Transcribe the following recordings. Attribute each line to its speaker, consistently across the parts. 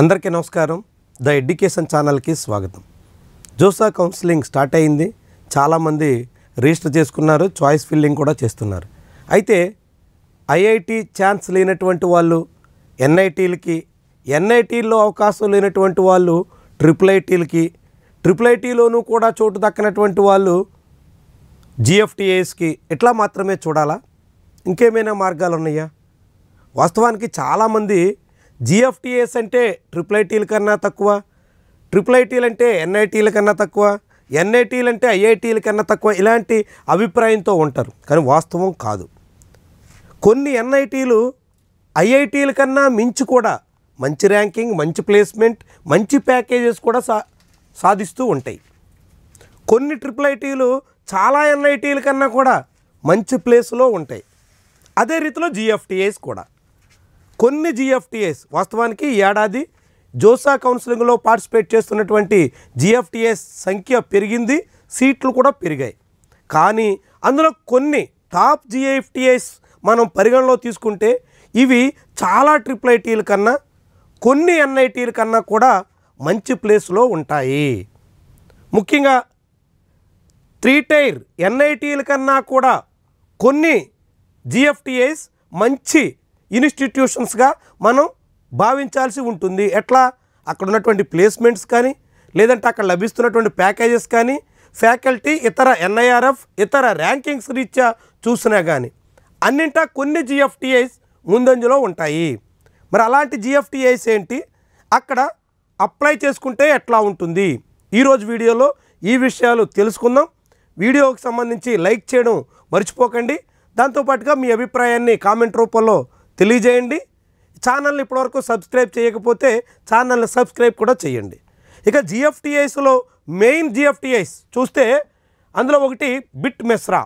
Speaker 1: అందరికీ నమస్కారం. The education ఛానల్కి స్వాగతం. జోసా కౌన్సిలింగ్ స్టార్ట్ అయింది. చాలామంది రిజిస్టర్ చేసుకున్నారు, చాయిస్ ఫిల్లింగ్ కూడా చేస్తున్నారు. అయితే ఐఐటి ఛాన్స్ లేనటువంటి వాళ్ళు ఎన్ఐటీలకి, ఎన్ఐటీల్లో అవకాశం లేనటువంటి వాళ్ళు ట్రిపుల్ ఐటీలోనూ కూడా చోటు దక్కనటువంటి వాళ్ళు జిఎఫ్టిఏస్కి ఇట్లా మాత్రమే చూడాలా? ఇంకేమైనా మార్గాలు ఉన్నాయా? వాస్తవానికి చాలామంది జిఎఫ్టిఏస్ అంటే ట్రిపుల్ ఐటీల కన్నా తక్కువ, ట్రిపుల్ ఐటీలు అంటే ఎన్ఐటీల కన్నా తక్కువ, ఎన్ఐటీలు అంటే ఐఐటీల కన్నా తక్కువ, ఇలాంటి అభిప్రాయంతో ఉంటారు. కానీ వాస్తవం కాదు. కొన్ని ఎన్ఐటీలు ఐఐటీల కన్నా మించి కూడా మంచి ర్యాంకింగ్, మంచి ప్లేస్మెంట్, మంచి ప్యాకేజెస్ కూడా సాధిస్తూ ఉంటాయి. కొన్ని ట్రిపుల్ ఐటీలు చాలా ఎన్ఐటీల కన్నా కూడా మంచి ప్లేస్లో ఉంటాయి. అదే రీతిలో జిఎఫ్టిఏస్ కూడా. కొన్ని జిఎఫ్టిఏస్ వాస్తవానికి ఈ ఏడాది జోసా కౌన్సిలింగ్లో పార్టిసిపేట్ చేస్తున్నటువంటి జిఎఫ్టిఏస్ సంఖ్య పెరిగింది, సీట్లు కూడా పెరిగాయి. కానీ అందులో కొన్ని టాప్ జిఎఫ్టిఏస్ మనం పరిగణలో తీసుకుంటే ఇవి చాలా ట్రిపుల్ ఐటీల కన్నా, కొన్ని ఎన్ఐటీల కన్నా కూడా మంచి ప్లేస్లో ఉంటాయి. ముఖ్యంగా 3 టైర్ ఎన్ఐటీల కన్నా కూడా కొన్ని జిఎఫ్టిఏస్ మంచి ఇన్స్టిట్యూషన్స్గా మనం భావించాల్సి ఉంటుంది. ఎట్లా? అక్కడ ఉన్నటువంటి ప్లేస్మెంట్స్ కానీ, లేదంటే అక్కడ లభిస్తున్నటువంటి ప్యాకేజెస్ కానీ, ఫ్యాకల్టీ, ఇతర ఎన్ఐఆర్ఎఫ్, ఇతర ర్యాంకింగ్స్ రీత్యా చూసినా కానీ అన్నింటా కొన్ని జిఎఫ్టిఐస్ ముందంజలో ఉంటాయి. మరి అలాంటి జిఎఫ్టిఐస్ ఏంటి, అక్కడ అప్లై చేసుకుంటే ఎట్లా ఉంటుంది? ఈరోజు వీడియోలో ఈ విషయాలు తెలుసుకుందాం. వీడియోకి సంబంధించి లైక్ చేయడం మర్చిపోకండి. దాంతోపాటుగా మీ అభిప్రాయాన్ని కామెంట్ రూపంలో తెలియజేయండి. ఛానల్ని ఇప్పటివరకు సబ్స్క్రైబ్ చేయకపోతే ఛానల్ని సబ్స్క్రైబ్ కూడా చేయండి. ఇక జిఎఫ్టిఐస్లో మెయిన్ జిఎఫ్టిఐస్ చూస్తే అందులో ఒకటి బిట్ మెస్రా.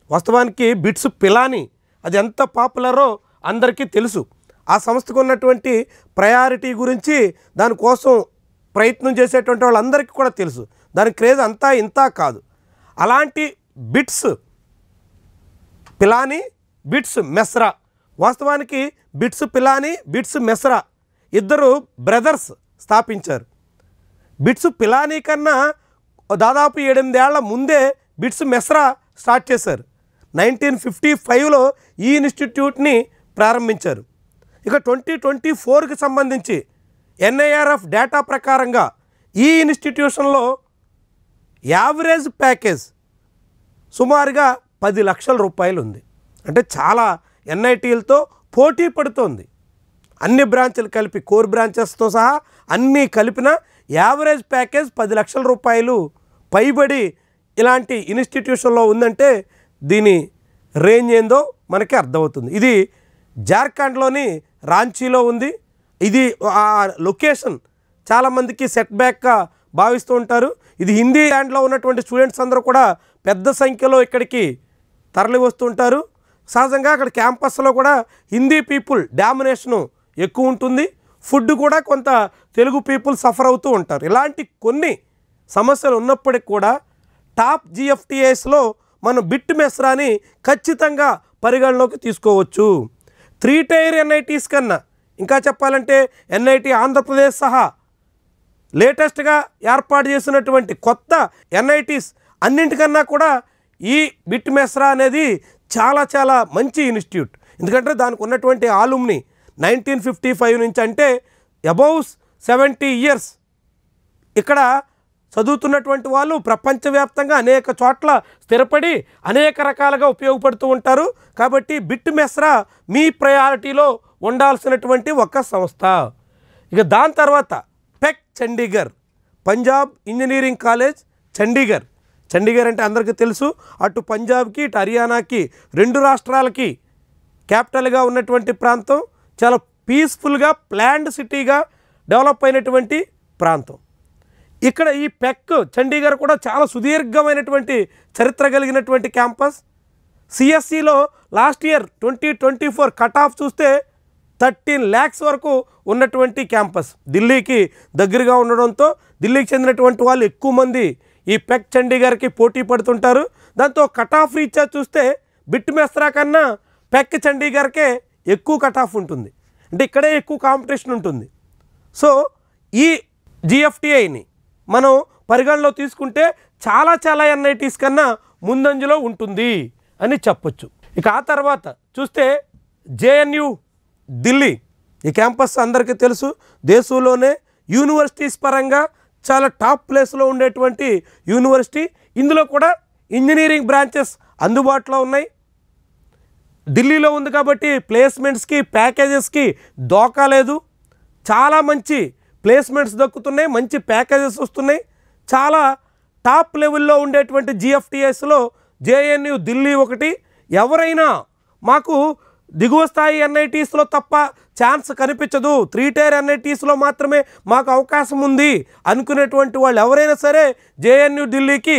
Speaker 1: వాస్తవానికి బిట్స్ పిలానీ అది ఎంత పాపులరో అందరికీ తెలుసు. ఆ సంస్థకు ఉన్నటువంటి ప్రయారిటీ గురించి, దానికోసం ప్రయత్నం చేసేటువంటి వాళ్ళందరికీ కూడా తెలుసు. దాని క్రేజ్ అంతా ఇంతా కాదు. అలాంటి బిట్స్ పిలానీ, బిట్స్ మెస్రా. వాస్తవానికి బిట్స్ పిలానీ, బిట్స్ మెస్రా ఇద్దరు బ్రదర్స్ స్థాపించారు. బిట్స్ పిలానీ కన్నా దాదాపు 8 ఏళ్ల ముందే బిట్స్ మెస్రా స్టార్ట్ చేశారు. 1955లో ఈ ఇన్స్టిట్యూట్ని ప్రారంభించారు. ఇక 2024కి సంబంధించి ఎన్ఐఆర్ఎఫ్ డేటా ప్రకారంగా ఈ ఇన్స్టిట్యూషన్లో యావరేజ్ ప్యాకేజ్ సుమారుగా 10 లక్షల రూపాయలు ఉంది. అంటే చాలా ఎన్ఐటీలతో పోటీ పడుతోంది. అన్ని బ్రాంచ్లు కలిపి, కోర్ బ్రాంచెస్తో సహా అన్నీ కలిపిన యావరేజ్ ప్యాకేజ్ 10 లక్షల రూపాయలు పైబడి ఇలాంటి ఇన్స్టిట్యూషన్లో ఉందంటే దీని రేంజ్ ఏందో మనకి అర్థమవుతుంది. ఇది జార్ఖండ్లోని రాంచీలో ఉంది. ఇది ఆ లొకేషన్ చాలామందికి సెట్ బ్యాక్గా భావిస్తూ ఉంటారు. ఇది హిందీ ల్యాండ్లో ఉన్నటువంటి స్టూడెంట్స్ అందరూ కూడా పెద్ద సంఖ్యలో ఇక్కడికి తరలి వస్తుంటారు. సహజంగా అక్కడ క్యాంపస్లో కూడా హిందీ పీపుల్ డామినేషను ఎక్కువ ఉంటుంది. ఫుడ్ కూడా కొంత తెలుగు పీపుల్ సఫర్ అవుతూ ఉంటారు. ఇలాంటి కొన్ని సమస్యలు ఉన్నప్పటికి కూడా టాప్ జిఎఫ్టిఏస్లో మనం బిట్ మెస్రాని ఖచ్చితంగా పరిగణలోకి తీసుకోవచ్చు. 3 టైర్ ఎన్ఐటీస్ కన్నా, ఇంకా చెప్పాలంటే ఎన్ఐటి ఆంధ్రప్రదేశ్ సహా లేటెస్ట్గా ఏర్పాటు చేసినటువంటి కొత్త ఎన్ఐటీస్ అన్నింటికన్నా కూడా ఈ బిట్ మెస్రా అనేది చాలా చాలా మంచి ఇన్స్టిట్యూట్. ఎందుకంటే దానికి ఉన్నటువంటి ఆలుమ్ని 1955 నుంచి, అంటే అబౌవ్ 70 ఇయర్స్ ఇక్కడ చదువుతున్నటువంటి వాళ్ళు ప్రపంచవ్యాప్తంగా అనేక చోట్ల స్థిరపడి అనేక రకాలుగా ఉపయోగపడుతూ ఉంటారు. కాబట్టి బిట్ మెస్రా మీ ప్రయారిటీలో ఉండాల్సినటువంటి ఒక సంస్థ. ఇక దాని తర్వాత పెక్ చండీగఢ్, పంజాబ్ ఇంజనీరింగ్ కాలేజ్ చండీగఢ్. చండీగఢ్ అంటే అందరికీ తెలుసు, అటు పంజాబ్కి, ఇటు హర్యానాకి, 2 రాష్ట్రాలకి క్యాపిటల్గా ఉన్నటువంటి ప్రాంతం. చాలా పీస్ఫుల్గా ప్లాన్డ్ సిటీగా డెవలప్ అయినటువంటి ప్రాంతం. ఇక్కడ ఈ పెక్ చండీగఢ్ కూడా చాలా సుదీర్ఘమైనటువంటి చరిత్ర కలిగినటువంటి క్యాంపస్. సిఎస్సిలో లాస్ట్ ఇయర్ 2024 కట్ ఆఫ్ చూస్తే 13 lakhs వరకు ఉన్నటువంటి క్యాంపస్. ఢిల్లీకి దగ్గరగా ఉండడంతో ఢిల్లీకి చెందినటువంటి వాళ్ళు ఎక్కువ మంది ఈ పెక్ చండీగఢ్కి పోటీ పడుతుంటారు. దాంతో కట్ ఆఫ్ రీత్యా చూస్తే బిట్ మెస్రా కన్నా పెక్ చండీగఢ్కే ఎక్కువ కట్ ఆఫ్ ఉంటుంది. అంటే ఇక్కడే ఎక్కువ కాంపిటీషన్ ఉంటుంది. సో ఈ జిఎఫ్టిఐని మనం పరిగణలో తీసుకుంటే చాలా ఎన్ఐటీస్ కన్నా ముందంజలో ఉంటుంది అని చెప్పొచ్చు. ఇక ఆ తర్వాత చూస్తే జేఎన్యు ఢిల్లీ, ఈ క్యాంపస్ అందరికీ తెలుసు, దేశంలోనే యూనివర్సిటీస్ పరంగా చాలా టాప్ ప్లేస్లో ఉండేటువంటి యూనివర్సిటీ. ఇందులో కూడా ఇంజనీరింగ్ బ్రాంచెస్ అందుబాటులో ఉన్నాయి. ఢిల్లీలో ఉంది కాబట్టి ప్లేస్మెంట్స్కి ప్యాకేజెస్కి దోకా లేదు. చాలా మంచి ప్లేస్మెంట్స్ దక్కుతున్నాయి, మంచి ప్యాకేజెస్ వస్తున్నాయి. చాలా టాప్ లెవెల్లో ఉండేటువంటి జిఎఫ్టిఎస్లో జేఎన్యు ఢిల్లీ ఒకటి. ఎవరైనా మాకు దిగువ స్థాయి ఎన్ఐటీస్లో తప్ప ఛాన్స్ కనిపించదు, 3 టైర్ ఎన్ఐటీస్లో మాత్రమే మాకు అవకాశం ఉంది అనుకునేటువంటి వాళ్ళు ఎవరైనా సరే జేఎన్యు ఢిల్లీకి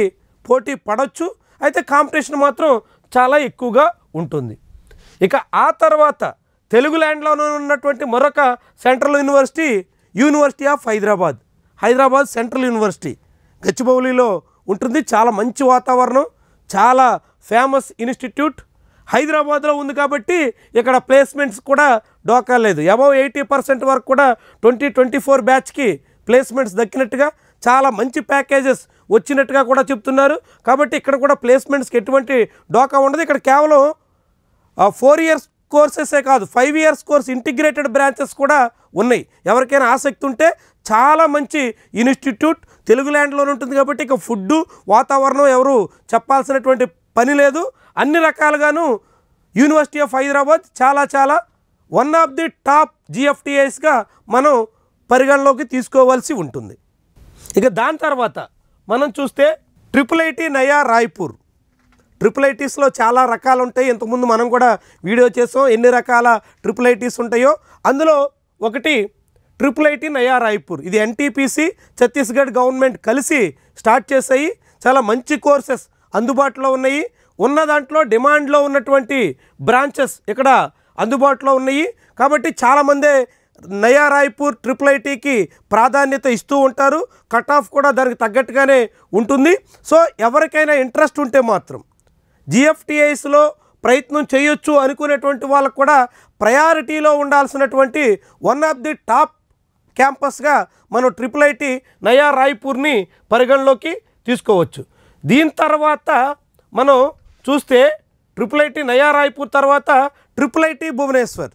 Speaker 1: పోటీ పడవచ్చు. అయితే కాంపిటీషన్ మాత్రం చాలా ఎక్కువగా ఉంటుంది. ఇక ఆ తర్వాత తెలుగు ల్యాండ్లోనే ఉన్నటువంటి మరొక central university university of Hyderabad central university గచ్చిబౌలిలో ఉంటుంది. చాలా మంచి వాతావరణం, చాలా ఫేమస్ ఇన్స్టిట్యూట్ హైదరాబాద్లో ఉంది కాబట్టి ఇక్కడ ప్లేస్మెంట్స్ కూడా డోకా లేదు. అబౌవ్ 80% వరకు కూడా 2024 బ్యాచ్కి ప్లేస్మెంట్స్ దక్కినట్టుగా, చాలా మంచి ప్యాకేజెస్ వచ్చినట్టుగా కూడా చెప్తున్నారు. కాబట్టి ఇక్కడ కూడా ప్లేస్మెంట్స్కి ఎటువంటి డోకా ఉండదు. ఇక్కడ కేవలం 4 ఇయర్స్ కోర్సెసే కాదు, 5 ఇయర్స్ కోర్స్ ఇంటిగ్రేటెడ్ బ్రాంచెస్ కూడా ఉన్నాయి. ఎవరికైనా ఆసక్తి ఉంటే చాలా మంచి ఇన్స్టిట్యూట్ తెలుగు ల్యాండ్లోనే ఉంటుంది కాబట్టి ఇక ఫుడ్డు వాతావరణం ఎవరు చెప్పాల్సినటువంటి పని లేదు. అన్ని రకాలుగాను యూనివర్సిటీ ఆఫ్ హైదరాబాద్ చాలా వన్ ఆఫ్ ది టాప్ జిఎఫ్టిఐస్గా మనం పరిగణలోకి తీసుకోవాల్సి ఉంటుంది. ఇక దాని తర్వాత మనం చూస్తే ట్రిపుల్ నయా రాయ్పూర్. ట్రిపుల్ ఐటీస్లో చాలా రకాలు ఉంటాయి. ఇంతకుముందు మనం కూడా వీడియో చేసాం ఎన్ని రకాల ట్రిపుల్ ఐటీస్ ఉంటాయో. అందులో ఒకటి ట్రిపుల్ నయా రాయ్పూర్. ఇది ఎన్టీపీసీ, ఛత్తీస్గఢ్ గవర్నమెంట్ కలిసి స్టార్ట్ చేసాయి. చాలా మంచి కోర్సెస్ అందుబాటులో ఉన్నాయి. ఉన్న దాంట్లో డిమాండ్లో ఉన్నటువంటి బ్రాంచెస్ ఇక్కడ అందుబాటులో ఉన్నాయి. కాబట్టి చాలామంది నయా రాయ్పూర్ ట్రిపుల్ ఐటీకి ప్రాధాన్యత ఇస్తూ ఉంటారు. కట్ ఆఫ్ కూడా దానికి తగ్గట్టుగానే ఉంటుంది. సో ఎవరికైనా ఇంట్రెస్ట్ ఉంటే మాత్రం జిఎఫ్టిఐస్లో ప్రయత్నం చేయొచ్చు అనుకునేటువంటి వాళ్ళకు కూడా ప్రయారిటీలో ఉండాల్సినటువంటి వన్ ఆఫ్ ది టాప్ క్యాంపస్గా మనం ట్రిపుల్ ఐటీ నయా రాయ్పూర్ని పరిగణలోకి తీసుకోవచ్చు. దీని తర్వాత మనం చూస్తే ట్రిపుల్ ఐటీ నయా రాయ్పూర్ తర్వాత ట్రిపుల్ ఐటీ భువనేశ్వర్.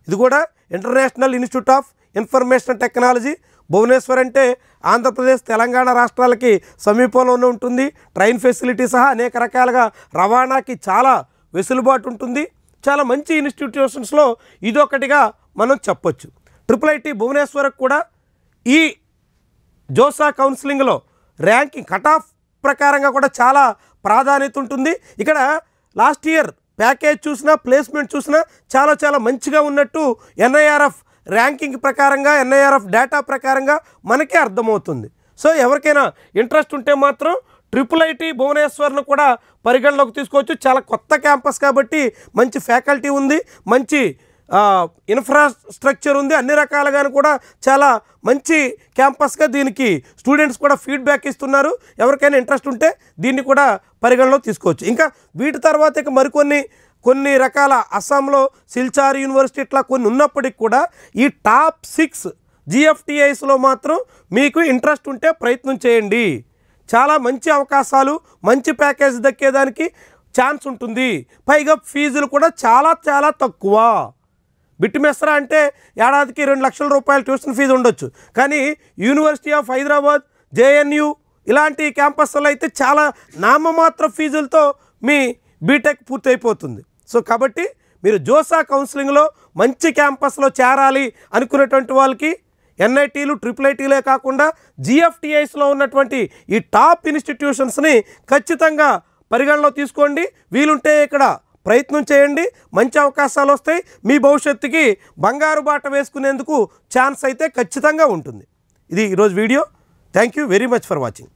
Speaker 1: ఇది కూడా international institute of information technology. Bhubaneswar అంటే ఆంధ్రప్రదేశ్ తెలంగాణ రాష్ట్రాలకి సమీపంలోనే ఉంటుంది. ట్రైన్ ఫెసిలిటీ సహా అనేక రకాలుగా రవాణాకి చాలా వెసులుబాటు ఉంటుంది. చాలా మంచి ఇన్స్టిట్యూషన్స్లో ఇదొకటిగా మనం చెప్పొచ్చు. ట్రిపుల్ ఐటీ భువనేశ్వర్కి కూడా ఈ జోసా కౌన్సిలింగ్లో ర్యాంకింగ్ కట్ ఆఫ్ ప్రకారంగా కూడా చాలా ప్రాధాన్యత ఉంటుంది. ఇక్కడ లాస్ట్ ఇయర్ ప్యాకేజ్ చూసినా ప్లేస్మెంట్ చూసినా చాలా మంచిగా ఉన్నట్టు ఎన్ఐఆర్ఎఫ్ ర్యాంకింగ్ ప్రకారంగా ఎన్ఐఆర్ఎఫ్ డేటా ప్రకారంగా మనకే అర్థమవుతుంది. సో ఎవరికైనా ఇంట్రెస్ట్ ఉంటే మాత్రం ట్రిపుల్ ఐటీ భువనేశ్వర్ను కూడా పరిగణలోకి తీసుకోవచ్చు. చాలా కొత్త క్యాంపస్ కాబట్టి మంచి ఫ్యాకల్టీ ఉంది, మంచి ఇన్ఫ్రాస్ట్రక్చర్ ఉంది, అన్ని రకాలుగాను కూడా చాలా మంచి క్యాంపస్గా దీనికి స్టూడెంట్స్ కూడా ఫీడ్బ్యాక్ ఇస్తున్నారు. ఎవరికైనా ఇంట్రెస్ట్ ఉంటే దీన్ని కూడా పరిగణలోకి తీసుకోవచ్చు. ఇంకా వీటి తర్వాత ఇక కొన్ని రకాల అస్సాంలో సిల్చార్ యూనివర్సిటీ ఇట్లా కొన్ని ఉన్నప్పటికి కూడా ఈ టాప్ 6 జిఎఫ్టిఐస్లో మాత్రం మీకు ఇంట్రెస్ట్ ఉంటే ప్రయత్నం చేయండి. చాలా మంచి అవకాశాలు, మంచి ప్యాకేజ్ దక్కేదానికి ఛాన్స్ ఉంటుంది. పైగా ఫీజులు కూడా చాలా తక్కువ. బిట్ మెస్రా అంటే ఏడాదికి 2 లక్షల రూపాయలు ట్యూషన్ ఫీజు ఉండొచ్చు. కానీ యూనివర్సిటీ ఆఫ్ హైదరాబాద్, జేఎన్యు ఇలాంటి క్యాంపస్లో అయితే చాలా నామమాత్ర ఫీజులతో మీ బీటెక్ పూర్తయిపోతుంది. సో కాబట్టి మీరు జోసా కౌన్సిలింగ్లో మంచి క్యాంపస్లో చేరాలి అనుకునేటువంటి వాళ్ళకి ఎన్ఐటీలు ట్రిపుల్ ఐటీలే కాకుండా జిఎఫ్టిఐస్లో ఉన్నటువంటి ఈ టాప్ ఇన్స్టిట్యూషన్స్ని ఖచ్చితంగా పరిగణలో తీసుకోండి. వీలుంటే ఇక్కడ ప్రయత్నం చేయండి, మంచి అవకాశాలు వస్తాయి. మీ భవిష్యత్తుకి బంగారు బాట వేసుకునేందుకు ఛాన్స్ అయితే ఖచ్చితంగా ఉంటుంది. ఇది ఈరోజు video. Thank you very much for watching.